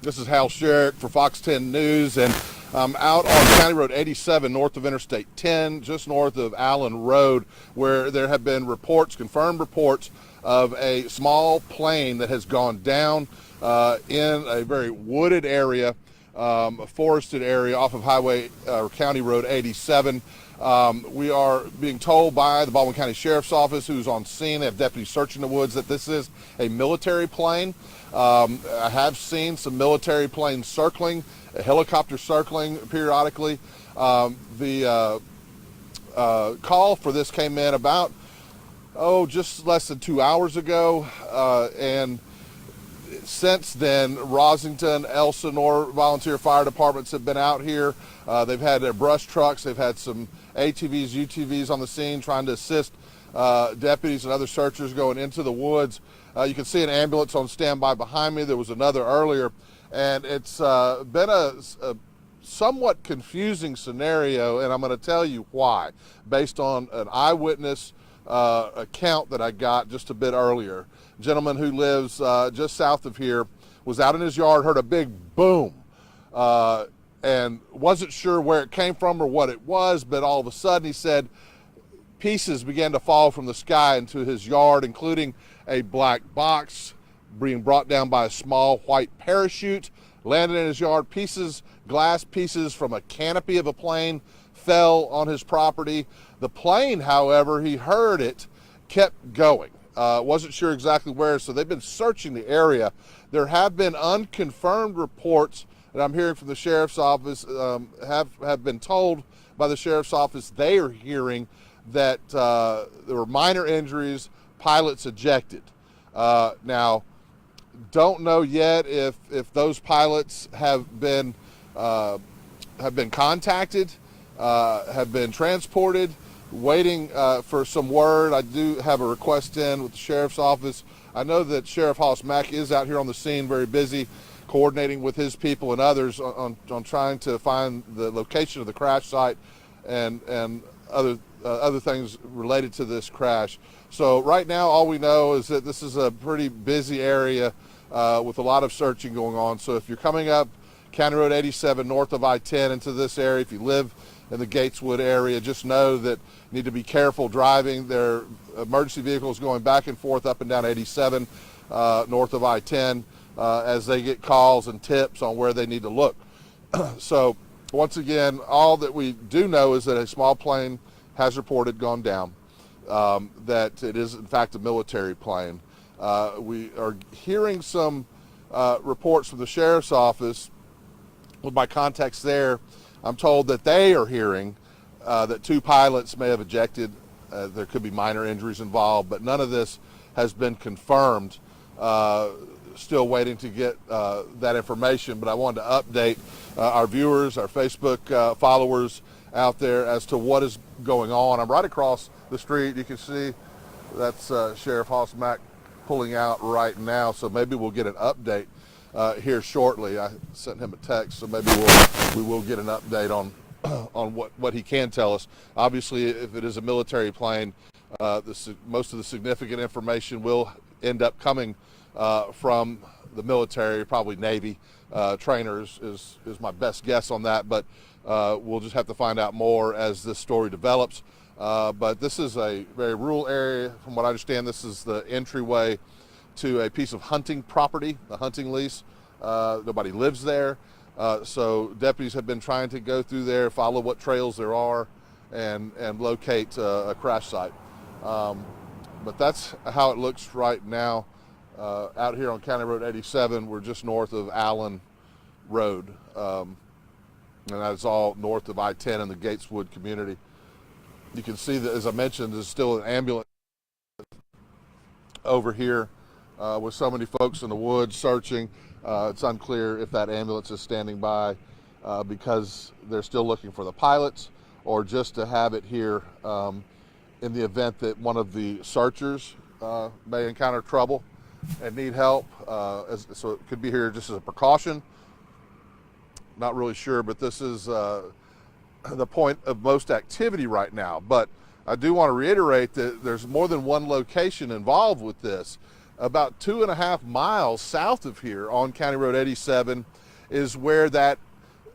This is Hal Sherrick for Fox 10 News, and I'm out on County Road 87 north of Interstate 10, just north of Allen Road, where there have been reports, confirmed reports, of a small plane that has gone down in a very wooded area, a forested area off of County Road 87. We are being told by the Baldwin County Sheriff's Office, who's on scene, they have deputies searching the woods, that this is a military plane. I have seen some military planes circling, a helicopter circling periodically. The call for this came in about, just less than 2 hours ago, and since then, Rosington, Elsinore volunteer fire departments have been out here. They've had their brush trucks, they've had some ATVs, UTVs on the scene trying to assist deputies and other searchers going into the woods. You can see an ambulance on standby behind me. There was another earlier, and it's been a somewhat confusing scenario, and I'm going to tell you why, based on an eyewitness account that I got just a bit earlier. A gentleman who lives just south of here was out in his yard, heard a big boom, and wasn't sure where it came from or what it was, but all of a sudden he said pieces began to fall from the sky into his yard, including a black box being brought down by a small white parachute, landed in his yard. Glass pieces from a canopy of a plane fell on his property. The plane, however, he heard it, kept going. Wasn't sure exactly where, so they've been searching the area. There have been unconfirmed reports that I'm hearing from the Sheriff's Office, have been told by the Sheriff's Office they are hearing that there were minor injuries, pilots ejected. Now, don't know yet if those pilots have been contacted, have been transported, waiting for some word. I do have a request in with the Sheriff's Office. I know that Sheriff Hollis Mack is out here on the scene, very busy, coordinating with his people and others on trying to find the location of the crash site and other things related to this crash. So right now, all we know is that this is a pretty busy area with a lot of searching going on. So if you're coming up County Road 87 north of I-10 into this area, if you live in the Gateswood area, just know that you need to be careful driving. There are emergency vehicles going back and forth up and down 87 north of I-10 as they get calls and tips on where they need to look. So once again, all that we do know is that a small plane has reported gone down, that it is in fact a military plane. We are hearing some reports from the Sheriff's Office. With my contacts there, I'm told that they are hearing that 2 pilots may have ejected. There could be minor injuries involved, but none of this has been confirmed. Still waiting to get that information, but I wanted to update our viewers, our Facebook followers out there as to what is going on. I'm right across the street. You can see that's Sheriff Hollis Mack pulling out right now, so maybe we'll get an update here shortly. I sent him a text, so maybe we will get an update on what he can tell us. Obviously, if it is a military plane, most of the significant information will end up coming from the military, probably Navy trainers is my best guess on that, but we'll just have to find out more as this story develops. But this is a very rural area. From what I understand, this is the entryway to a piece of hunting property, a hunting lease. Nobody lives there. So deputies have been trying to go through there, follow what trails there are, and locate a crash site. But that's how it looks right now out here on County Road 87. We're just north of Allen Road. And that's all north of I-10 in the Gateswood community. You can see that, as I mentioned, there's still an ambulance over here with so many folks in the woods searching. It's unclear if that ambulance is standing by because they're still looking for the pilots, or just to have it here in the event that one of the searchers may encounter trouble and need help. So it could be here just as a precaution. Not really sure, but this is the point of most activity right now. But I do want to reiterate that there's more than one location involved with this. About 2.5 miles south of here on County Road 87 is where that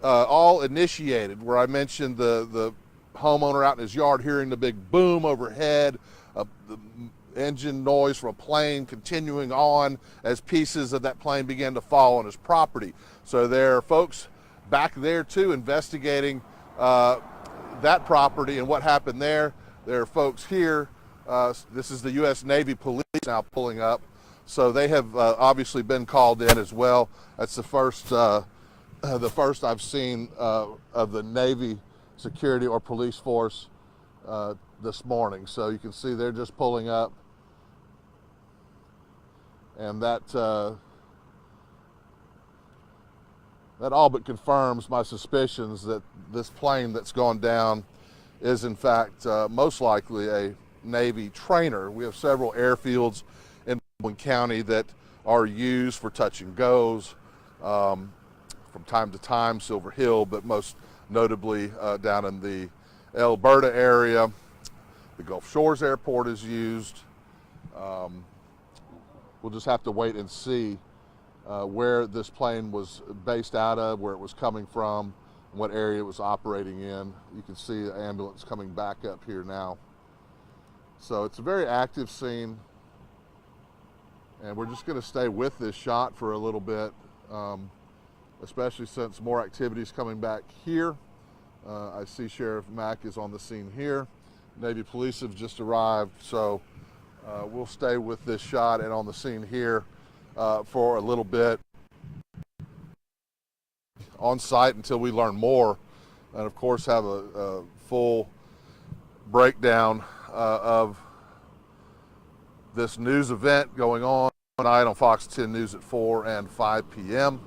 all initiated, where I mentioned the homeowner out in his yard hearing the big boom overhead, the engine noise from a plane continuing on as pieces of that plane began to fall on his property. So there are folks back there too investigating that property and what happened there. There are folks here. This is the U.S. Navy police now pulling up. So they have obviously been called in as well. That's the first I've seen of the Navy security or police force this morning. So you can see they're just pulling up, and that all but confirms my suspicions that this plane that's gone down is in fact most likely a Navy trainer. We have several airfields in Baldwin County that are used for touch and goes from time to time, Silver Hill, but most notably down in the Alberta area. The Gulf Shores Airport is used. We'll just have to wait and see where this plane was based out of, where it was coming from, what area it was operating in. You can see the ambulance coming back up here now. So it's a very active scene, and we're just going to stay with this shot for a little bit, especially since more activity is coming back here. I see Sheriff Mack is on the scene here. Navy police have just arrived, so we'll stay with this shot and on the scene here for a little bit on site until we learn more, and of course have a full breakdown of this news event going on tonight on Fox 10 News at 4 and 5 p.m.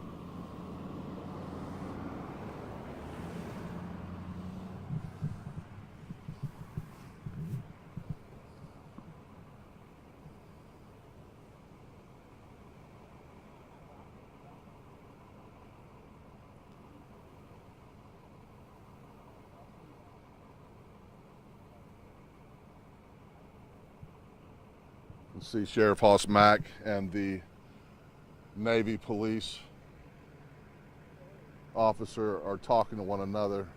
See Sheriff Hoss Mack and the Navy police officer are talking to one another.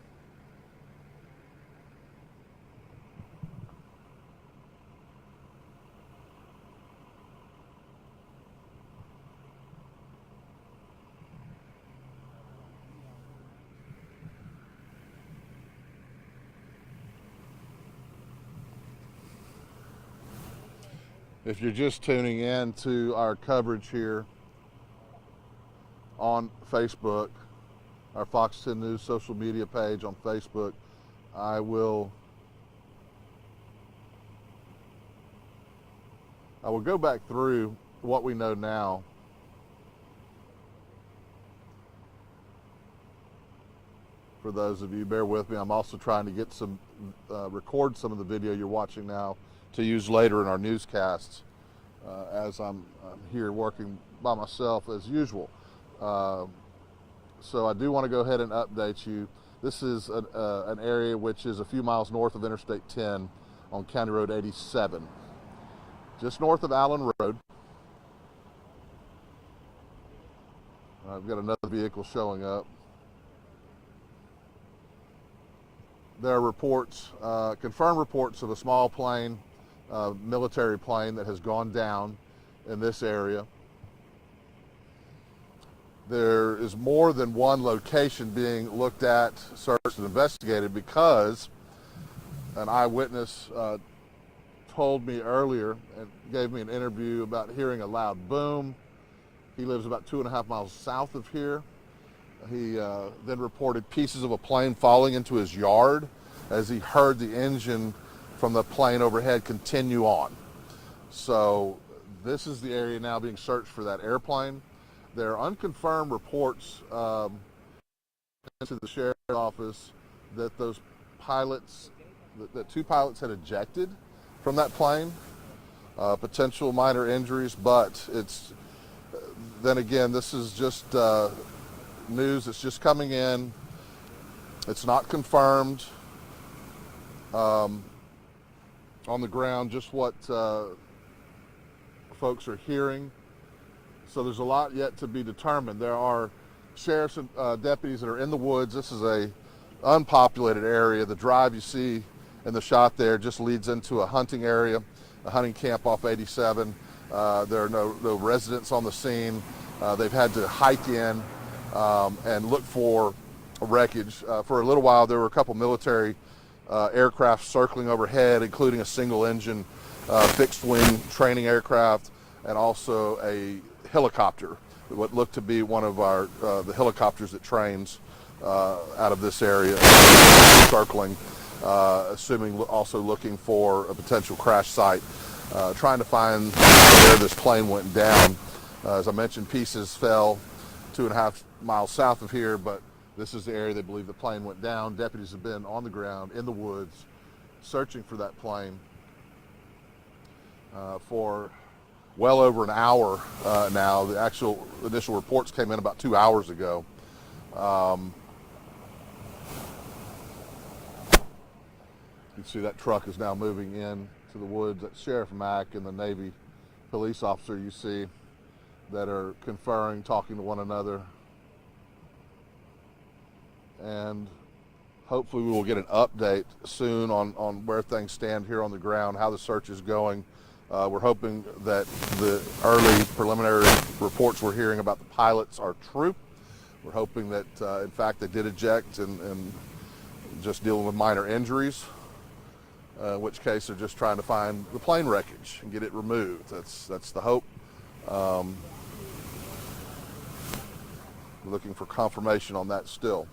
If you're just tuning in to our coverage here on Facebook, our Fox 10 News social media page on Facebook, I will go back through what we know now. For those of you, bear with me. I'm also trying to get some, record some of the video you're watching now to use later in our newscasts as I'm here working by myself as usual. So I do want to go ahead and update you. This is an area which is a few miles north of Interstate 10 on County Road 87, just north of Allen Road. I've got another vehicle showing up. There are reports, confirmed reports of a small plane, military plane that has gone down in this area. There is more than one location being looked at, searched, and investigated because an eyewitness told me earlier and gave me an interview about hearing a loud boom. He lives about 2.5 miles south of here. He then reported pieces of a plane falling into his yard as he heard the engine from the plane overhead continue on. So this is the area now being searched for that airplane. There are unconfirmed reports into the sheriff's office that those pilots, that two pilots had ejected from that plane, potential minor injuries, but it's, then again, this is just news that's just coming in. It's not confirmed on the ground, just what folks are hearing. So there's a lot yet to be determined. There are sheriffs and deputies that are in the woods. This is a unpopulated area. The drive you see in the shot there just leads into a hunting area, a hunting camp off 87. There are no residents on the scene. They've had to hike in and look for wreckage. For a little while, there were a couple military aircraft circling overhead, including a single-engine fixed-wing training aircraft and also a helicopter, what looked to be one of the helicopters that trains out of this area, circling, assuming also looking for a potential crash site, trying to find where this plane went down. As I mentioned, pieces fell 2.5 miles south of here, but this is the area they believe the plane went down. Deputies have been on the ground in the woods searching for that plane for well over an hour now. The actual initial reports came in about 2 hours ago. You can see that truck is now moving in to the woods. That's Sheriff Mack and the Navy police officer you see that are conferring, talking to one another. And hopefully we will get an update soon on where things stand here on the ground, how the search is going. We're hoping that the early preliminary reports we're hearing about the pilots are true. We're hoping that, in fact, they did eject and just dealing with minor injuries, in which case they're just trying to find the plane wreckage and get it removed. That's the hope. Looking for confirmation on that still.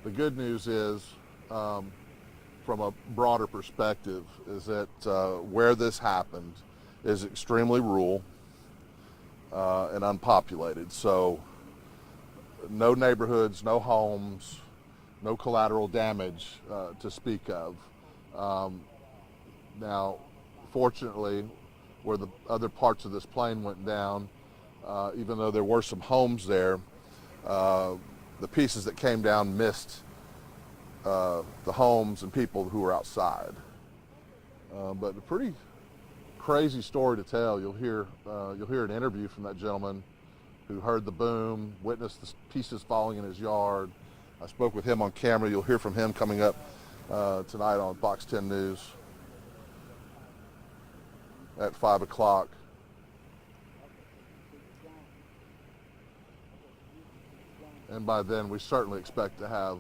The good news is, from a broader perspective, is that where this happened is extremely rural and unpopulated. So no neighborhoods, no homes, no collateral damage to speak of. Now, fortunately, where the other parts of this plane went down, even though there were some homes there, the pieces that came down missed the homes and people who were outside. But a pretty crazy story to tell. You'll hear an interview from that gentleman who heard the boom, witnessed the pieces falling in his yard. I spoke with him on camera. You'll hear from him coming up tonight on Fox 10 News at 5 o'clock. And by then, we certainly expect to have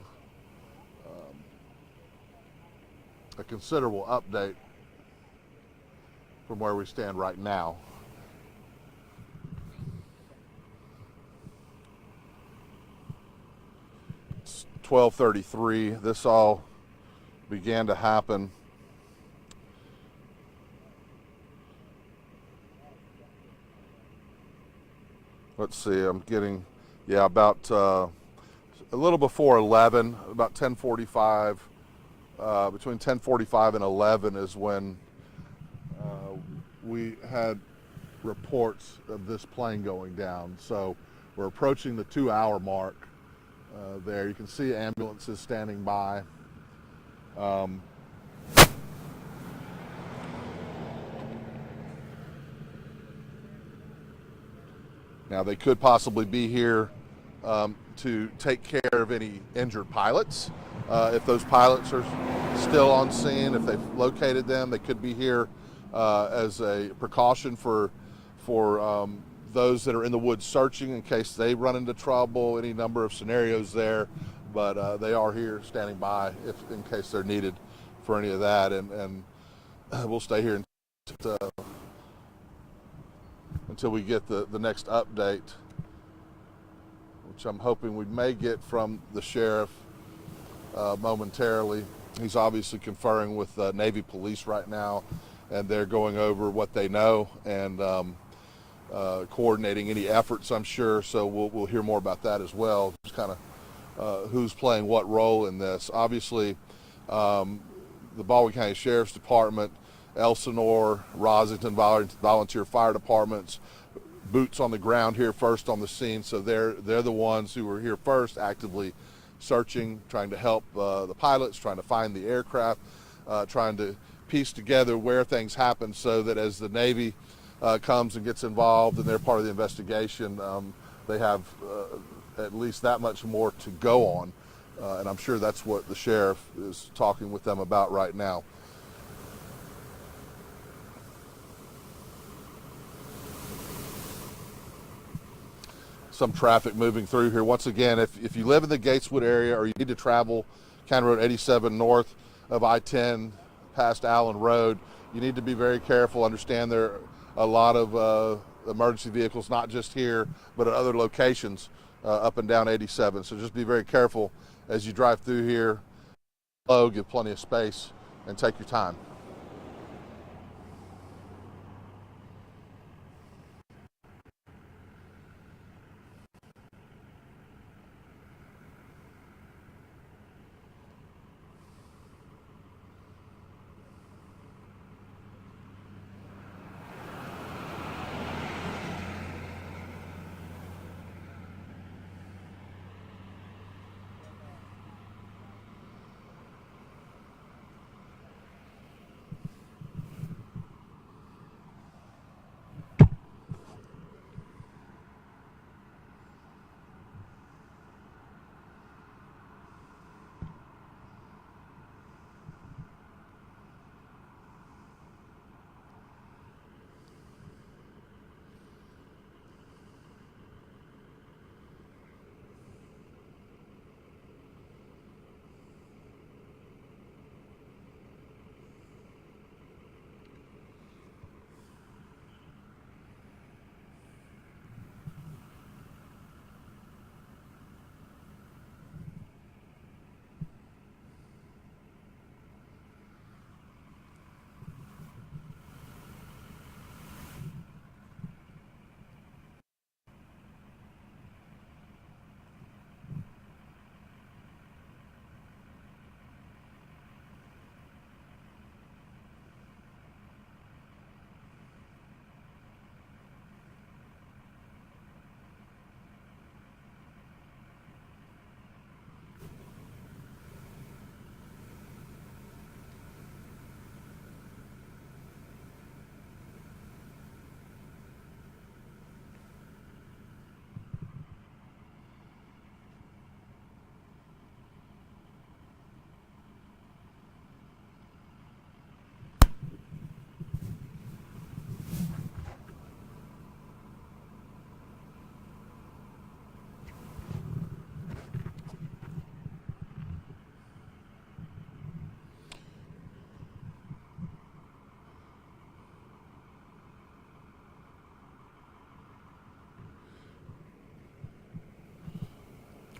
a considerable update from where we stand right now. It's 12:33. This all began to happen let's see, I'm getting, about a little before 11, about 10:45, between 10:45 and 11 is when we had reports of this plane going down. So we're approaching the 2-hour mark there. You can see ambulances standing by. Now, they could possibly be here to take care of any injured pilots. If those pilots are still on scene, if they've located them, they could be here as a precaution for those that are in the woods searching in case they run into trouble, any number of scenarios there. But they are here standing by in case they're needed for any of that. And we'll stay here until we get the next update, which I'm hoping we may get from the sheriff momentarily. He's obviously conferring with Navy police right now, and they're going over what they know and coordinating any efforts, I'm sure. So we'll hear more about that as well, just kind of who's playing what role in this. Obviously, the Baldwin County Sheriff's Department, Elsinore, Rosington volunteer fire departments, boots on the ground here first on the scene. So they're the ones who were here first, actively searching, trying to help the pilots, trying to find the aircraft, trying to piece together where things happen, so that as the Navy comes and gets involved and they're part of the investigation, they have at least that much more to go on. And I'm sure that's what the sheriff is talking with them about right now. Some traffic moving through here. Once again, if you live in the Gateswood area or you need to travel County Road 87 north of I-10 past Allen Road, you need to be very careful. Understand there are a lot of emergency vehicles, not just here, but at other locations up and down 87. So just be very careful as you drive through here. Slow, give plenty of space, and take your time.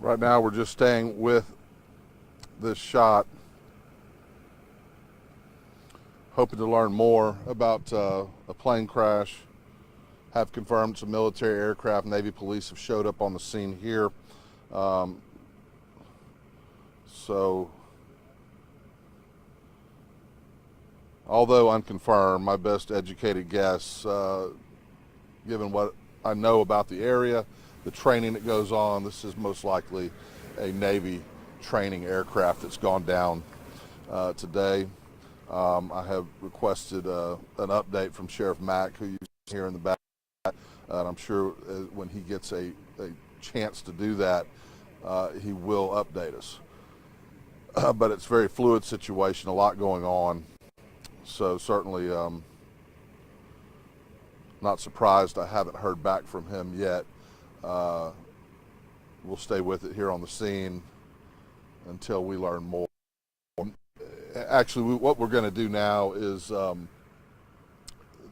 Right now we're just staying with this shot, hoping to learn more about a plane crash. Have confirmed it's a military aircraft. Navy police have showed up on the scene here. So, although unconfirmed, my best educated guess, given what I know about the area, the training that goes on, this is most likely a Navy training aircraft that's gone down today. I have requested an update from Sheriff Mack, who you see here in the back, and I'm sure when he gets a chance to do that, he will update us. But it's a very fluid situation, a lot going on, so certainly not surprised I haven't heard back from him yet. We'll stay with it here on the scene until we learn more. Actually, what we're going to do now is,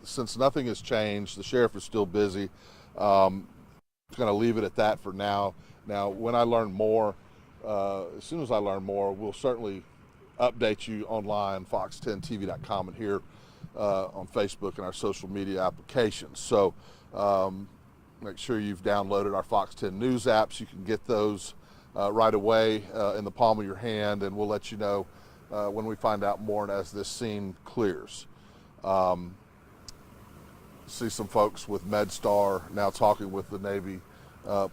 since nothing has changed, the sheriff is still busy. I'm going to leave it at that for now. Now, when I learn more, as soon as I learn more, we'll certainly update you online, fox10tv.com, and here on Facebook and our social media applications. So make sure you've downloaded our Fox 10 News apps. You can get those right away in the palm of your hand, and we'll let you know when we find out more and as this scene clears. See some folks with MedStar now talking with the Navy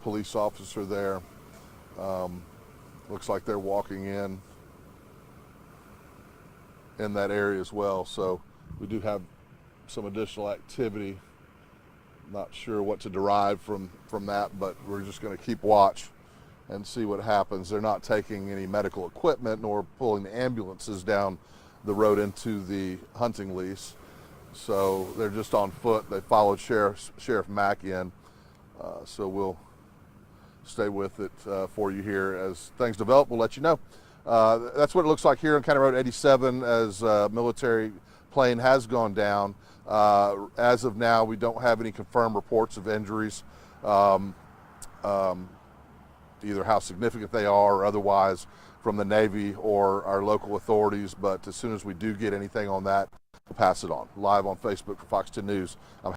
police officer there. Looks like they're walking in. in that area as well. So we do have some additional activity. Not sure what to derive from that, but we're just going to keep watch and see what happens. They're not taking any medical equipment nor pulling the ambulances down the road into the hunting lease. So they're just on foot. They followed Sheriff Mack in. So we'll stay with it for you here as things develop. We'll let you know. That's what it looks like here on County Road 87 as military plane has gone down. As of now, we don't have any confirmed reports of injuries, either how significant they are or otherwise from the Navy or our local authorities. But as soon as we do get anything on that, we'll pass it on. Live on Facebook for Fox 10 News. I'm